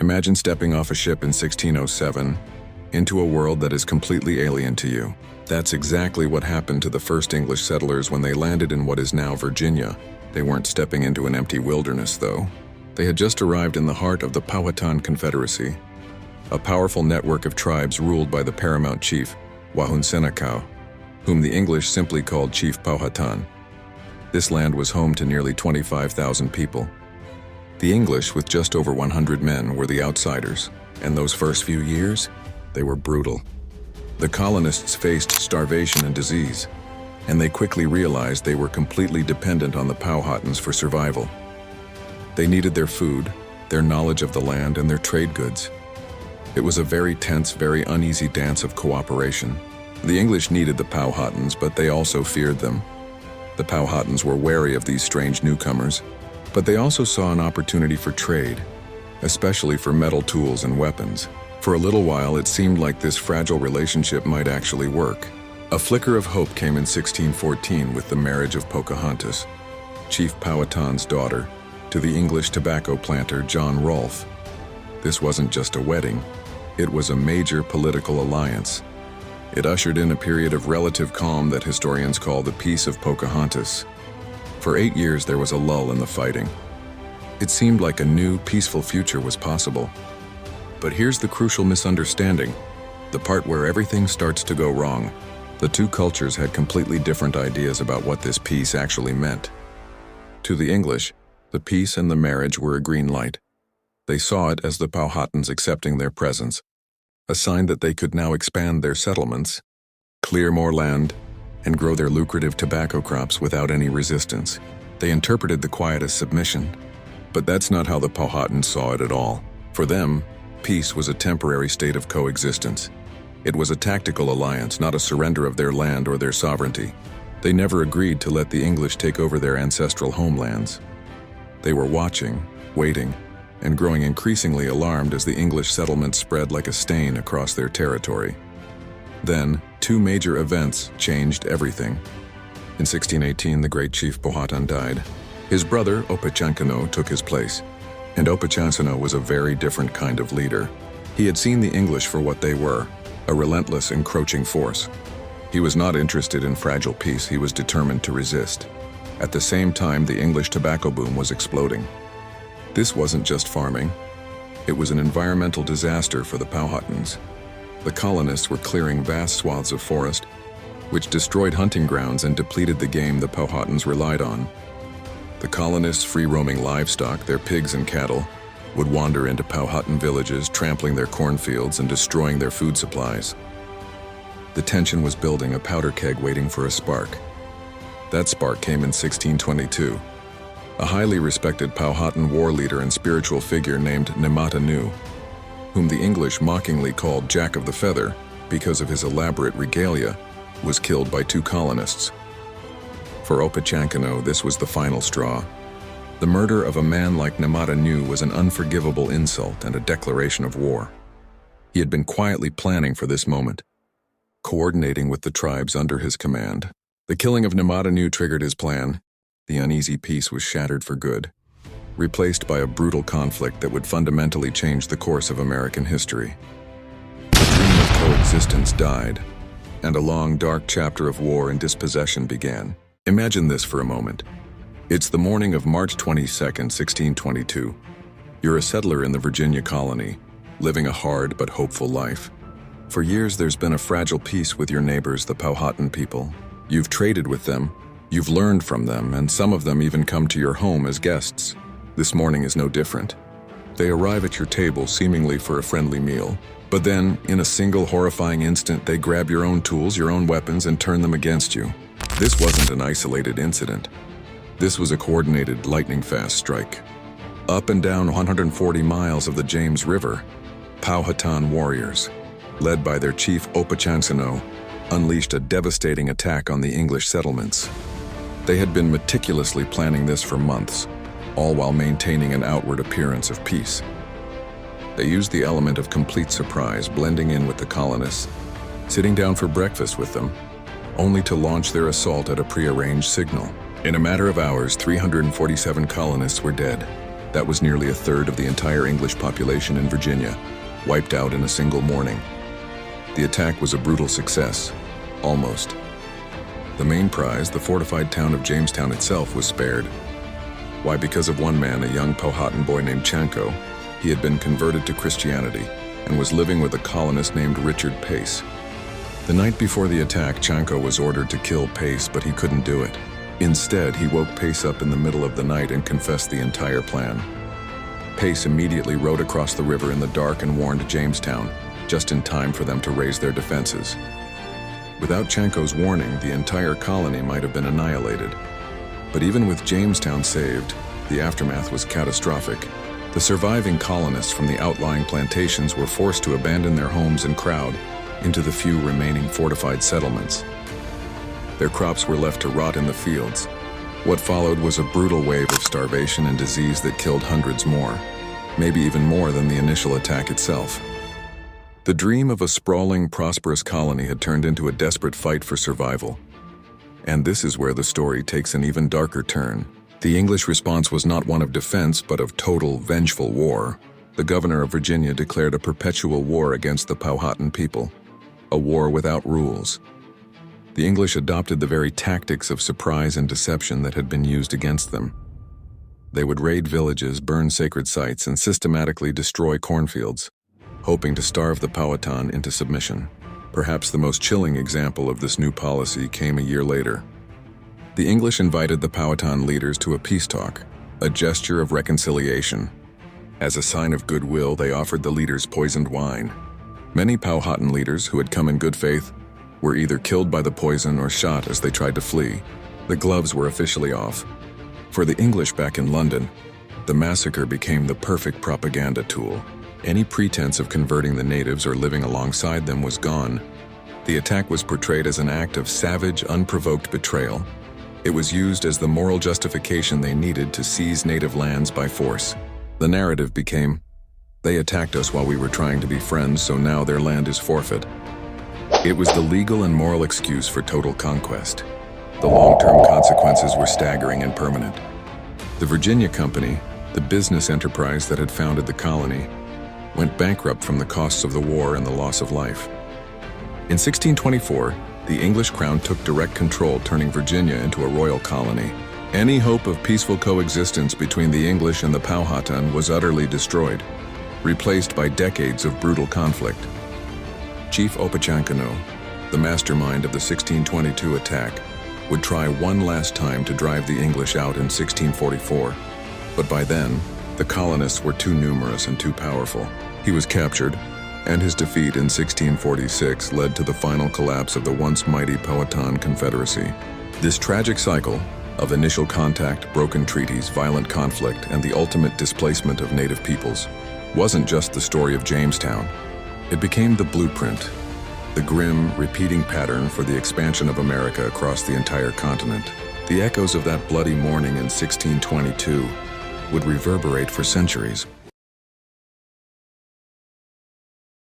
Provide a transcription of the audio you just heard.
Imagine stepping off a ship in 1607 into a world that is completely alien to you. That's exactly what happened to the first English settlers when they landed in what is now Virginia. They weren't stepping into an empty wilderness, though. They had just arrived in the heart of the Powhatan Confederacy, a powerful network of tribes ruled by the paramount chief, Opechancanough, whom the English simply called Chief Powhatan. This land was home to nearly 25,000 people. The English, with just over 100 men, were the outsiders, and those first few years, they were brutal. The colonists faced starvation and disease, and they quickly realized they were completely dependent on the Powhatans for survival. They needed their food, their knowledge of the land, and their trade goods. It was a very tense, very uneasy dance of cooperation. The English needed the Powhatans, but they also feared them. The Powhatans were wary of these strange newcomers, but they also saw an opportunity for trade, especially for metal tools and weapons. For a little while, it seemed like this fragile relationship might actually work. A flicker of hope came in 1614 with the marriage of Pocahontas, Chief Powhatan's daughter, to the English tobacco planter John Rolfe. This wasn't just a wedding, it was a major political alliance. It ushered in a period of relative calm that historians call the Peace of Pocahontas. For 8 years, there was a lull in the fighting. It seemed like a new, peaceful future was possible. But here's the crucial misunderstanding, the part where everything starts to go wrong. The two cultures had completely different ideas about what this peace actually meant. To the English, the peace and the marriage were a green light. They saw it as the Powhatans accepting their presence, a sign that they could now expand their settlements, clear more land, and grow their lucrative tobacco crops without any resistance. They interpreted the quiet as submission, but that's not how the Powhatans saw it at all. For them, peace was a temporary state of coexistence. It was a tactical alliance, not a surrender of their land or their sovereignty. They never agreed to let the English take over their ancestral homelands. They were watching, waiting, and growing increasingly alarmed as the English settlement spread like a stain across their territory. Then, two major events changed everything. In 1618, the great Chief Powhatan died. His brother, Opechancanough, took his place, and Opechancanough was a very different kind of leader. He had seen the English for what they were, a relentless, encroaching force. He was not interested in fragile peace, he was determined to resist. At the same time, the English tobacco boom was exploding. This wasn't just farming. It was an environmental disaster for the Powhatans. The colonists were clearing vast swaths of forest, which destroyed hunting grounds and depleted the game the Powhatans relied on. The colonists' free-roaming livestock, their pigs and cattle, would wander into Powhatan villages, trampling their cornfields and destroying their food supplies. The tension was building, a powder keg waiting for a spark. That spark came in 1622. A highly respected Powhatan war leader and spiritual figure named Namatanui, whom the English mockingly called Jack of the Feather because of his elaborate regalia, was killed by two colonists. For Opechancanough, this was the final straw. The murder of a man like Namatanui was an unforgivable insult and a declaration of war. He had been quietly planning for this moment, coordinating with the tribes under his command. The killing of Namatanui triggered his plan. The uneasy peace was shattered for good, replaced by a brutal conflict that would fundamentally change the course of American history. The dream of coexistence died, and a long, dark chapter of war and dispossession began. Imagine this for a moment. It's the morning of March 22nd, 1622. You're a settler in the Virginia colony, living a hard but hopeful life. For years, there's been a fragile peace with your neighbors, the Powhatan people. You've traded with them, you've learned from them, and some of them even come to your home as guests. This morning is no different. They arrive at your table seemingly for a friendly meal, but then, in a single horrifying instant, they grab your own tools, your own weapons, and turn them against you. This wasn't an isolated incident. This was a coordinated, lightning-fast strike. Up and down 140 miles of the James River, Powhatan warriors, led by their chief Opechancanough, unleashed a devastating attack on the English settlements. They had been meticulously planning this for months, all while maintaining an outward appearance of peace. They used the element of complete surprise, blending in with the colonists, sitting down for breakfast with them, only to launch their assault at a prearranged signal. In a matter of hours, 347 colonists were dead. That was nearly a third of the entire English population in Virginia, wiped out in a single morning. The attack was a brutal success, almost. The main prize, the fortified town of Jamestown itself, was spared. Why? Because of one man, a young Powhatan boy named Opechancanough. He had been converted to Christianity and was living with a colonist named Richard Pace. The night before the attack, Opechancanough was ordered to kill Pace, but he couldn't do it. Instead, he woke Pace up in the middle of the night and confessed the entire plan. Pace immediately rowed across the river in the dark and warned Jamestown, just in time for them to raise their defenses. Without Opechancanogh's warning, the entire colony might have been annihilated. But even with Jamestown saved, the aftermath was catastrophic. The surviving colonists from the outlying plantations were forced to abandon their homes and crowd into the few remaining fortified settlements. Their crops were left to rot in the fields. What followed was a brutal wave of starvation and disease that killed hundreds more, maybe even more than the initial attack itself. The dream of a sprawling, prosperous colony had turned into a desperate fight for survival. And this is where the story takes an even darker turn. The English response was not one of defense, but of total, vengeful war. The governor of Virginia declared a perpetual war against the Powhatan people, a war without rules. The English adopted the very tactics of surprise and deception that had been used against them. They would raid villages, burn sacred sites, and systematically destroy cornfields, hoping to starve the Powhatan into submission. Perhaps the most chilling example of this new policy came a year later. The English invited the Powhatan leaders to a peace talk, a gesture of reconciliation. As a sign of goodwill, they offered the leaders poisoned wine. Many Powhatan leaders who had come in good faith were either killed by the poison or shot as they tried to flee. The gloves were officially off. For the English back in London, the massacre became the perfect propaganda tool. Any pretense of converting the natives or living alongside them was gone. The attack was portrayed as an act of savage, unprovoked betrayal. It was used as the moral justification they needed to seize native lands by force. The narrative became, they attacked us while we were trying to be friends, so now their land is forfeit. It was the legal and moral excuse for total conquest. The long-term consequences were staggering and permanent. The Virginia Company, the business enterprise that had founded the colony, went bankrupt from the costs of the war and the loss of life. In 1624, the English crown took direct control, turning Virginia into a royal colony. Any hope of peaceful coexistence between the English and the Powhatan was utterly destroyed, replaced by decades of brutal conflict. Chief Opechancanough, the mastermind of the 1622 attack, would try one last time to drive the English out in 1644. But by then, the colonists were too numerous and too powerful. He was captured, and his defeat in 1646 led to the final collapse of the once mighty Powhatan Confederacy. This tragic cycle of initial contact, broken treaties, violent conflict, and the ultimate displacement of native peoples wasn't just the story of Jamestown. It became the blueprint, the grim, repeating pattern for the expansion of America across the entire continent. The echoes of that bloody morning in 1622 would reverberate for centuries.